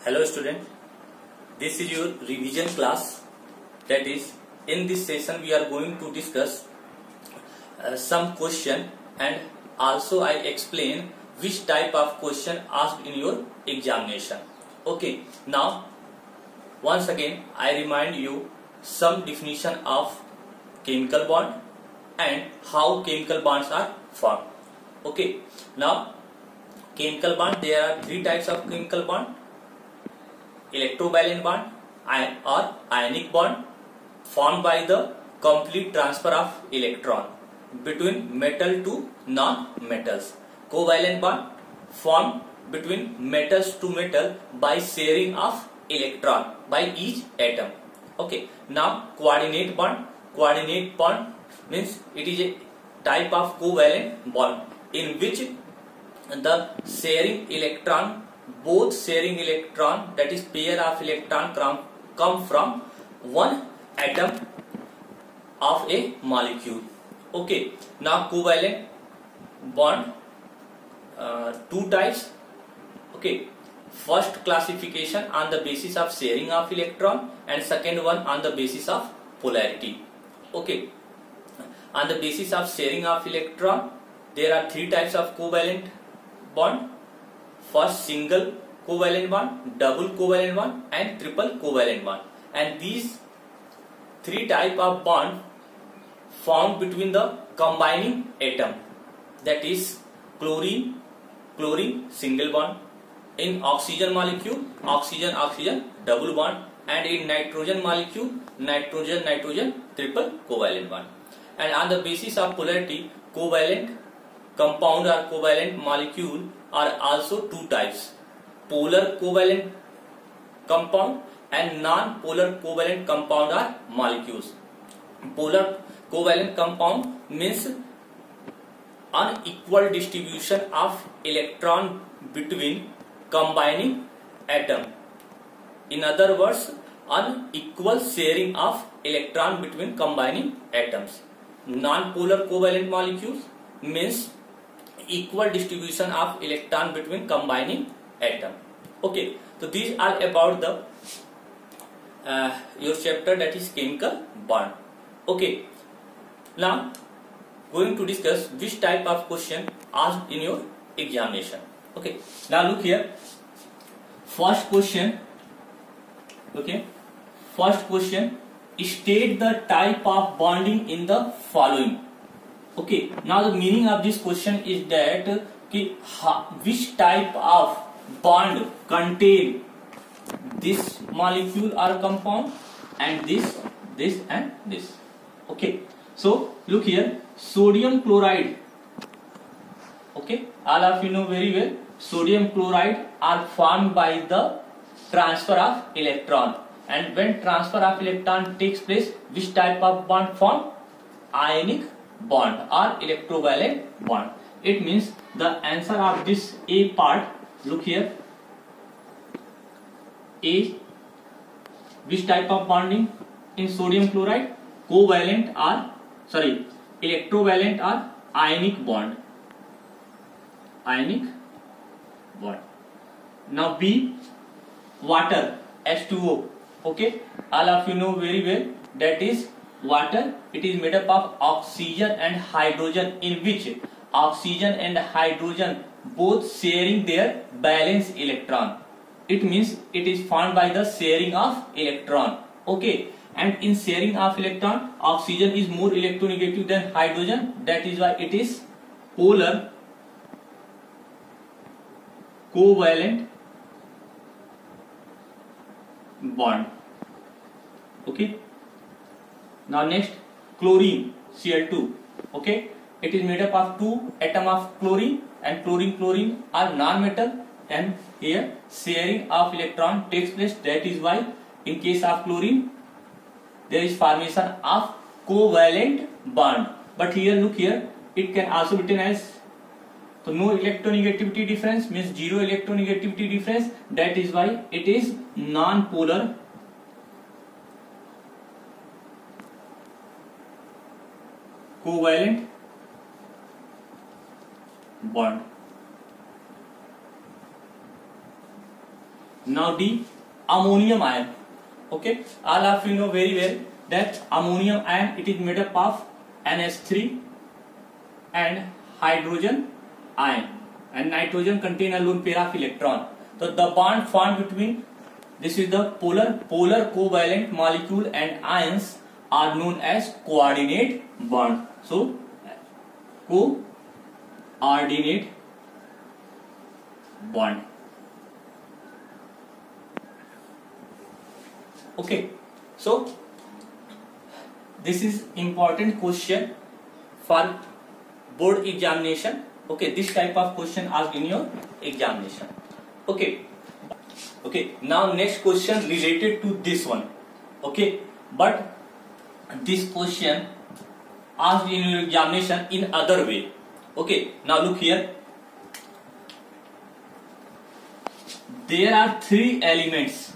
Hello student, this is your revision class. That is, in this session we are going to discuss some question and also I explain which type of question asked in your examination. Okay, now once again I remind you some definition of chemical bond and how chemical bonds are formed. Okay, now chemical bond, there are three types of chemical bond: electrovalent bond or ionic bond formed by the complete transfer of electron between metal to non-metals. Covalent bond formed between metals to metal by sharing of electron by each atom. Okay, now coordinate bond means it is a type of covalent bond in which the both sharing electron, that is pair of electron, come from one atom of a molecule. Okay, now covalent bond, two types. Okay, first classification on the basis of sharing of electron and second one on the basis of polarity. Okay, on the basis of sharing of electron there are three types of covalent bond. First, single covalent bond, double covalent bond and triple covalent bond, and these three type of bond formed between the combining atom, that is chlorine single bond, in oxygen molecule oxygen double bond, and in nitrogen molecule nitrogen triple covalent bond. And on the basis of polarity, covalent compound or covalent molecule are also two types: polar covalent compound and non-polar covalent compound are molecules. Polar covalent compound means unequal distribution of electron between combining atom. In other words, unequal sharing of electron between combining atoms. Non-polar covalent molecules means equal distribution of electron between combining atom. Okay, so these are about the your chapter, that is chemical bond. Okay, now going to discuss which type of question asked in your examination. Okay, now look here. First question. Okay, first question: state the type of bonding in the following. Okay, now the meaning of this question is that which type of bond contain this molecule or compound and this and this. Okay, so look here, sodium chloride. Okay, all of you know very well, sodium chloride are formed by the transfer of electron, and when transfer of electron takes place, which type of bond form? Ionic bond or electrovalent bond. It means the answer of this A part, look here, A, which type of bonding in sodium chloride? Covalent or electrovalent or ionic bond. Ionic bond. Now B, water, H2O. Okay, all of you know very well, that is water. It is made up of oxygen and hydrogen, in which oxygen and hydrogen both sharing their valence electron. It means it is formed by the sharing of electron. Okay, and in sharing of electron, oxygen is more electronegative than hydrogen. That is why it is polar covalent bond. Okay, now next, chlorine, Cl2. Okay, it is made up of two atoms of chlorine, and chlorine are non-metal, and here sharing of electron takes place. That is why in case of chlorine there is formation of covalent bond. But here, look here, it can also be written as, so no electronegativity difference means zero electronegativity difference. That is why it is non-polar covalent bond. Now D, ammonium ion. Okay, all of you know very well that ammonium ion, it is made up of NH3 and hydrogen ion, and nitrogen contain a lone pair of electron. So the bond formed between, this is the polar covalent molecule and ions are known as coordinate bond. So coordinate bond. Okay, so this is important question for board examination. Okay, this type of question asked in your examination. Okay, now next question related to this one. Okay, but this question asked in your examination in other way. Okay, now look here. There are three elements.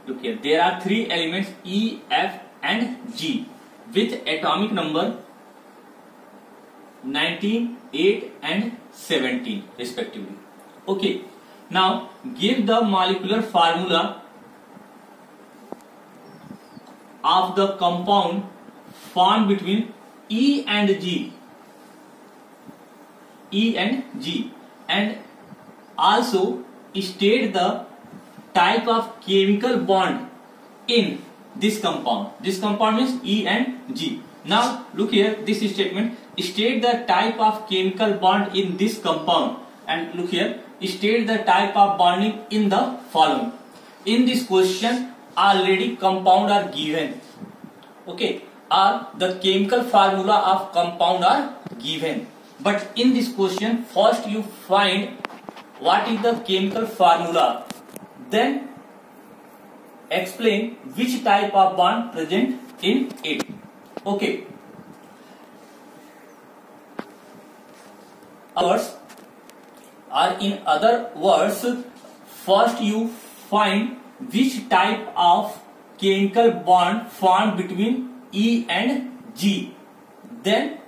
Look here, there are three elements E, F and G with atomic number 19, 8 and 17 respectively. Okay, now give the molecular formula of the compound formed between E and G, and also state the type of chemical bond in this compound. This compound means E and G. Now look here, this statement, state the type of chemical bond in this compound, and look here, state the type of bonding in the following. In this question already compound are given. Okay, or the chemical formula of compound are given, but in this question first you find what is the chemical formula, then explain which type of bond present in it. Okay, in other words, first you find which type of chemical bond formed between E and G, then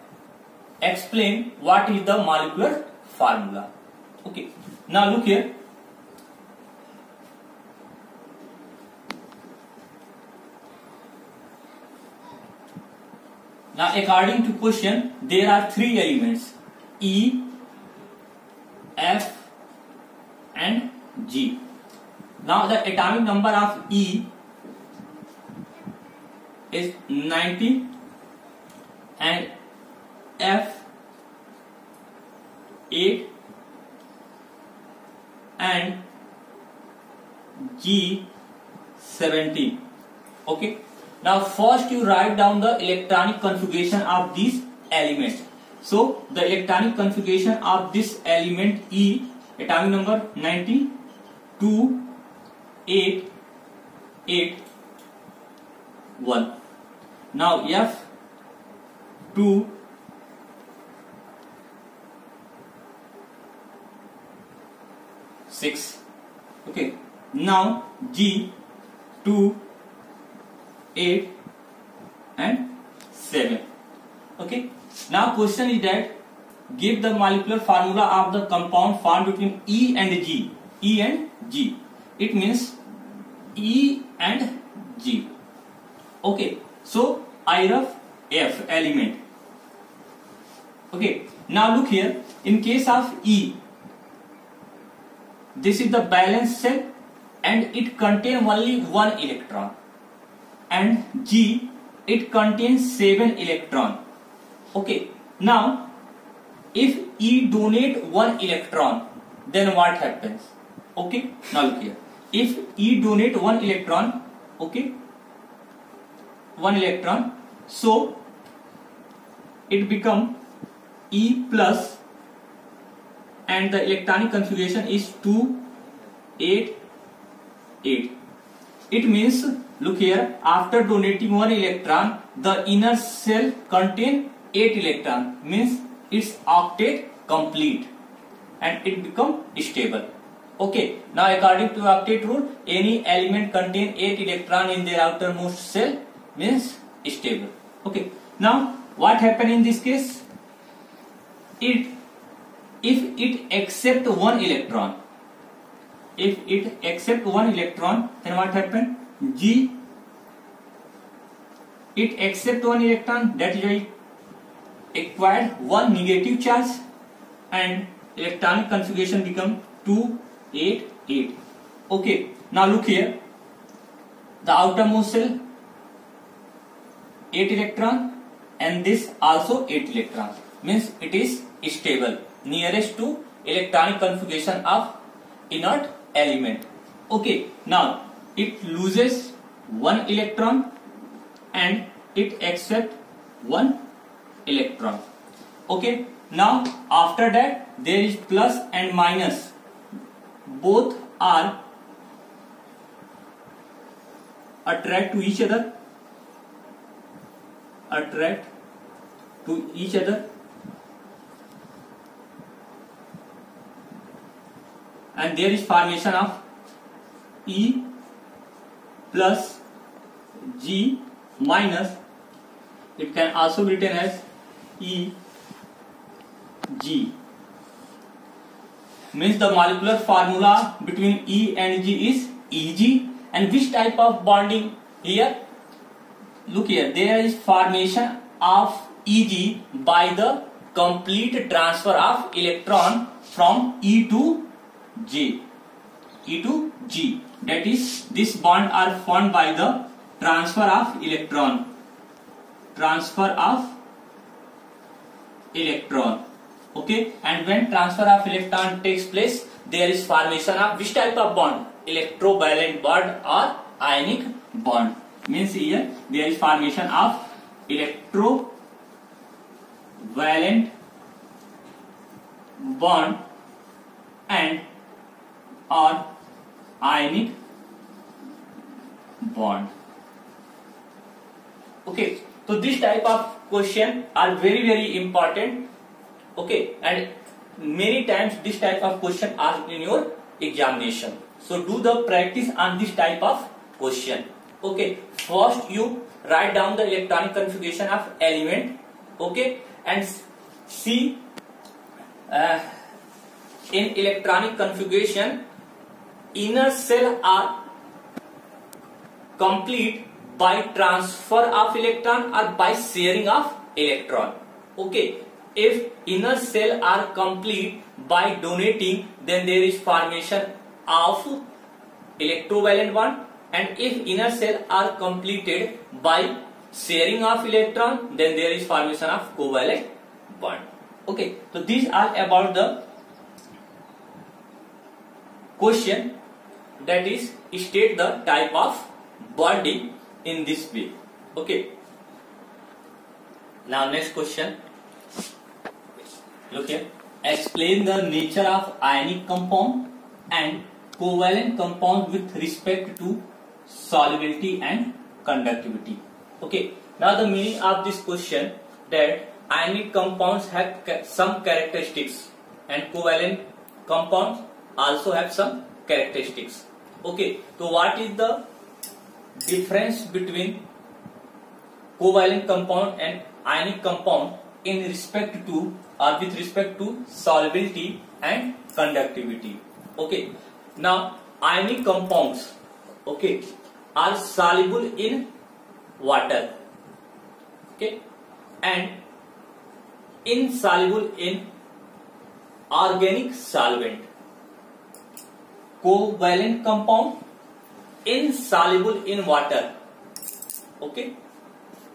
explain what is the molecular formula. Okay, now look here. Now according to question, there are three elements E, F and G. Now the atomic number of E is 90 and F 8 and G 17. Okay, now first you write down the electronic configuration of these elements. So the electronic configuration of this element E, atomic number 90, 2, 8, 8, 1. Now F 2, 6. Okay, now G 2, 8 and 7. Okay, now question is that give the molecular formula of the compound formed between E and G. E and G, it means E and G. Okay, so I of F element. Okay, now look here, in case of E, this is the valence shell and it contains only one electron, and G, it contains 7 electron. Okay, now if E donate 1 electron, then what happens? Okay, now look here, if E donate 1 electron, okay, 1 electron, so it become E plus, and the electronic configuration is 2, 8, 8. It means, look here, after donating 1 electron, the inner shell contain 8 electron, means its octet complete and it become stable. Okay, now according to octet rule, any element contain 8 electron in their outermost shell means stable. Okay, now what happen in this case? If it accept 1 electron, if it accept one electron, then what happen? G, it accept one electron, that is why acquired one negative charge, and electronic configuration become 2, 8, 8. Okay, now look here, the outermost shell 8 electron and this also 8 electron, means it is stable, nearest to electronic configuration of inert element. Okay, now it loses one electron and it accepts one electron. Okay, now after that there is plus and minus, both are attract to each other, and there is formation of E plus G minus, it can also be written as E G, means the molecular formula between E and G is Eg. And which type of bonding here? Look here, there is formation of Eg by the complete transfer of electron from E to G. That is, this bond are formed by the transfer of electron. Okay, and when transfer of electron takes place, there is formation of which type of bond? Electrovalent bond or ionic bond. Means here there is formation of electrovalent bond and or ionic bond. Okay, so this type of question are very important. Okay, and many times this type of question are in your examination. So do the practice on this type of question. Okay, first you write down the electronic configuration of element. Okay, and see in electronic configuration, inner cell are complete by transfer of electron or by sharing of electron. Okay, if inner cell are complete by donating, then there is formation of electrovalent bond, and if inner cell are completed by sharing of electron, then there is formation of covalent bond. Okay, so these are about the question, that is, state the type of bonding in this way. Okay, now next question, look here, explain the nature of ionic compound and covalent compound with respect to solubility and conductivity. Okay, now the meaning of this question, that ionic compounds have some characteristics and covalent compounds also have some characteristics. Okay, so what is the difference between covalent compound and ionic compound in respect to or with respect to solubility and conductivity? Okay, now ionic compounds, okay, are soluble in water, okay, and insoluble in organic solvent. Covalent compound insoluble in water, okay,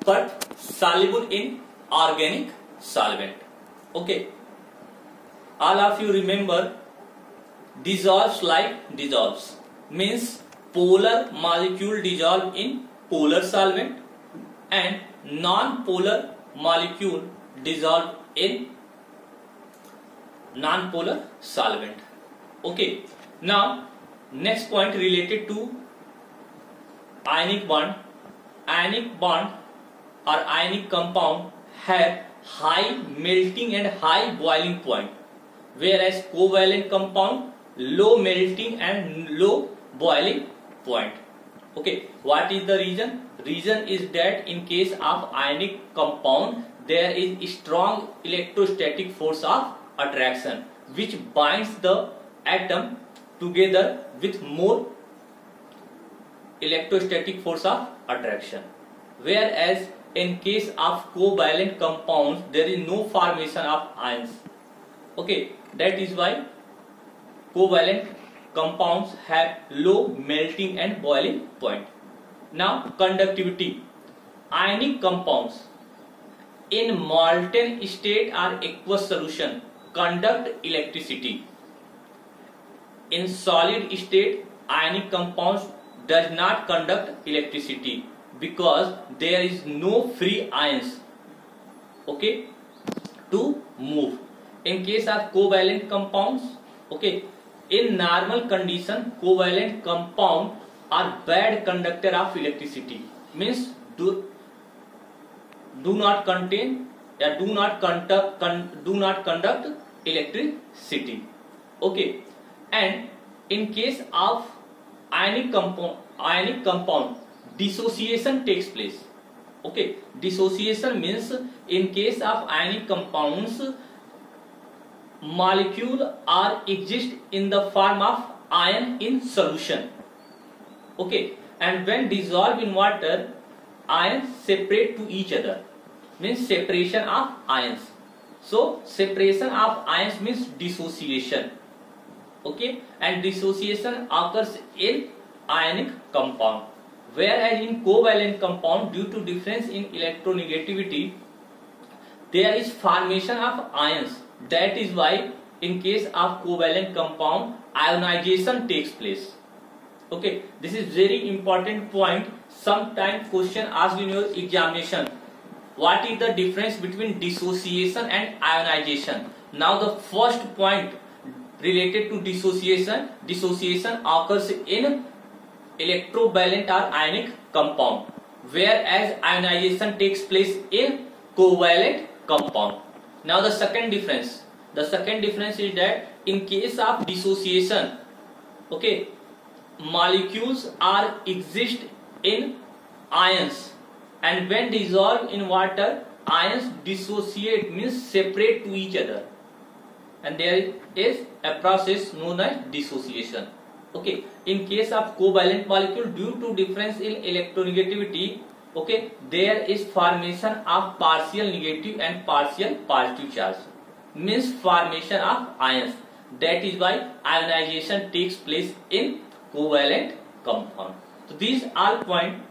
but soluble in organic solvent. Okay, all of you remember dissolves like dissolves, means polar molecule dissolve in polar solvent and non-polar molecule dissolve in non-polar solvent. Okay, now next point related to ionic bond. Ionic bond or ionic compound have high melting and high boiling point, whereas covalent compound low melting and low boiling point. Okay, what is the reason? Reason is that in case of ionic compound there is strong electrostatic force of attraction which binds the atom together with more electrostatic force of attraction. Whereas in case of covalent compounds, there is no formation of ions. Okay, that is why covalent compounds have low melting and boiling point. Now conductivity. Ionic compounds in molten state or aqueous solution conduct electricity. In solid state, ionic compounds does not conduct electricity because there is no free ions, okay, to move. In case of covalent compounds, okay, in normal condition covalent compound are bad conductor of electricity, means do not contain or do not conduct electricity, okay. And in case of ionic compound dissociation takes place, okay. Dissociation means in case of ionic compounds molecule are exist in the form of ion in solution, okay, and when dissolved in water ions separate to each other, means separation of ions. So separation of ions means dissociation, okay, and dissociation occurs in ionic compound. Whereas in covalent compound, due to difference in electronegativity, there is formation of ions. That is why in case of covalent compound ionization takes place, okay. This is very important point. Sometime question asked in your examination, what is the difference between dissociation and ionization? Now the first point related to dissociation occurs in electrovalent or ionic compound, whereas ionization takes place in covalent compound. Now the second difference is that in case of dissociation, okay, molecules are exist in ions, and when dissolved in water ions dissociate, means separate to each other, and there is a process known as dissociation, okay. In case of covalent molecule, due to difference in electronegativity, okay, there is formation of partial negative and partial positive charge, means formation of ions. That is why ionization takes place in covalent compound. So these are points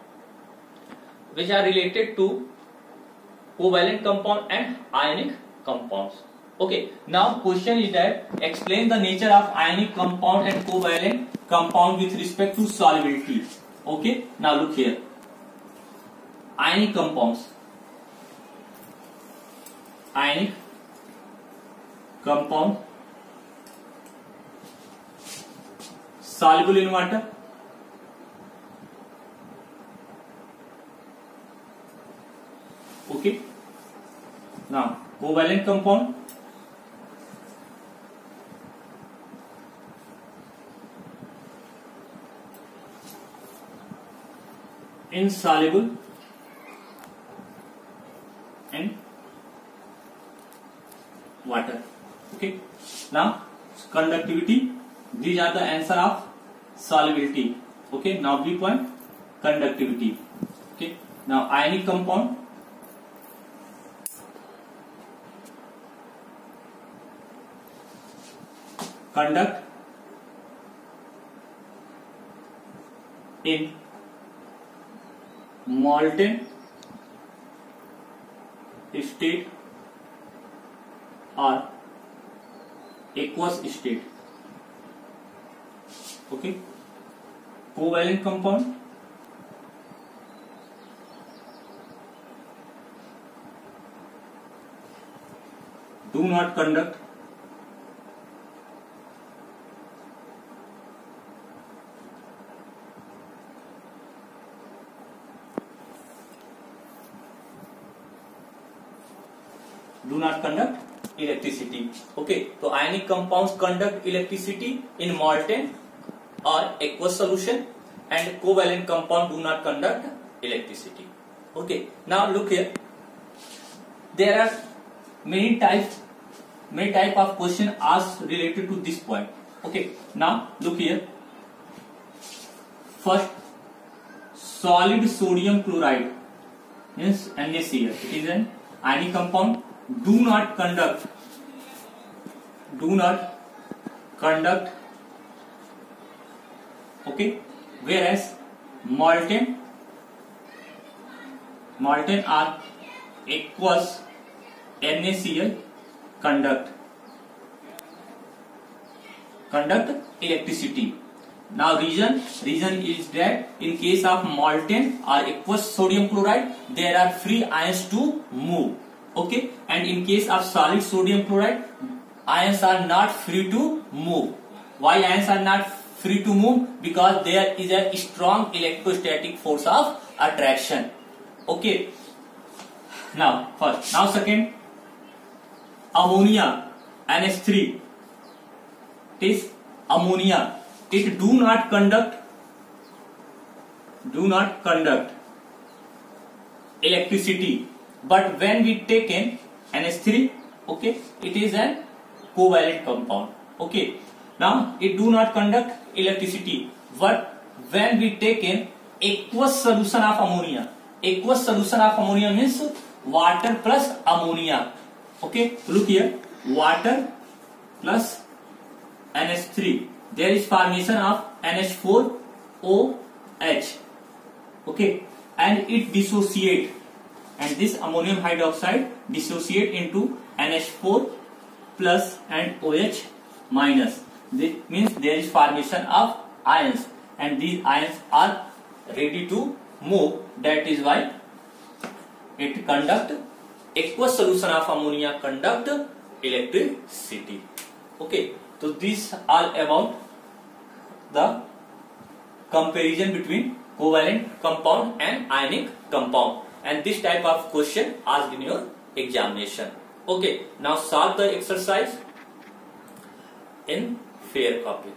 which are related to covalent compound and ionic compounds. Okay, now question is that explain the nature of ionic compound and covalent compound with respect to solubility. Okay, now look here. Ionic compounds. Ionic compound soluble in water, okay. Now covalent compound insoluble in water, okay. Now conductivity, these are the answer of solubility, okay. Now B point, conductivity, okay. Now ionic compound conduct in molten state or aqueous state, okay. Covalent compound do not conduct electricity, okay. So ionic compounds conduct electricity in molten or aqueous solution, and covalent compound do not conduct electricity, okay. Now look here, there are many type of question asked related to this point. Okay, now look here. First, solid sodium chloride means NaCl. It is an ionic compound. Do not conduct. Okay, whereas molten are aqueous NaCl conduct electricity. Now reason is that in case of molten or aqueous sodium chloride, there are free ions to move. Okay, and in case of solid sodium chloride, ions are not free to move. Why ions are not free to move? Because there is a strong electrostatic force of attraction. Okay, now second, ammonia NH3. It is ammonia. It do not conduct electricity, but when we take in NH3, okay, it is a covalent compound. Okay, now it do not conduct electricity, but when we take in aqueous solution of ammonia means water plus ammonia. Okay, look here, water plus NH3, there is formation of NH4OH. Okay, and it dissociate, and this ammonium hydroxide dissociate into NH4 plus and OH minus. This means there is formation of ions, and these ions are ready to move. That is why it conduct, aqueous solution of ammonia conduct electricity. Okay, so these are about the comparison between covalent compound and ionic compound, and this type of question asked in your examination. Okay, now solve the exercise in fair copy.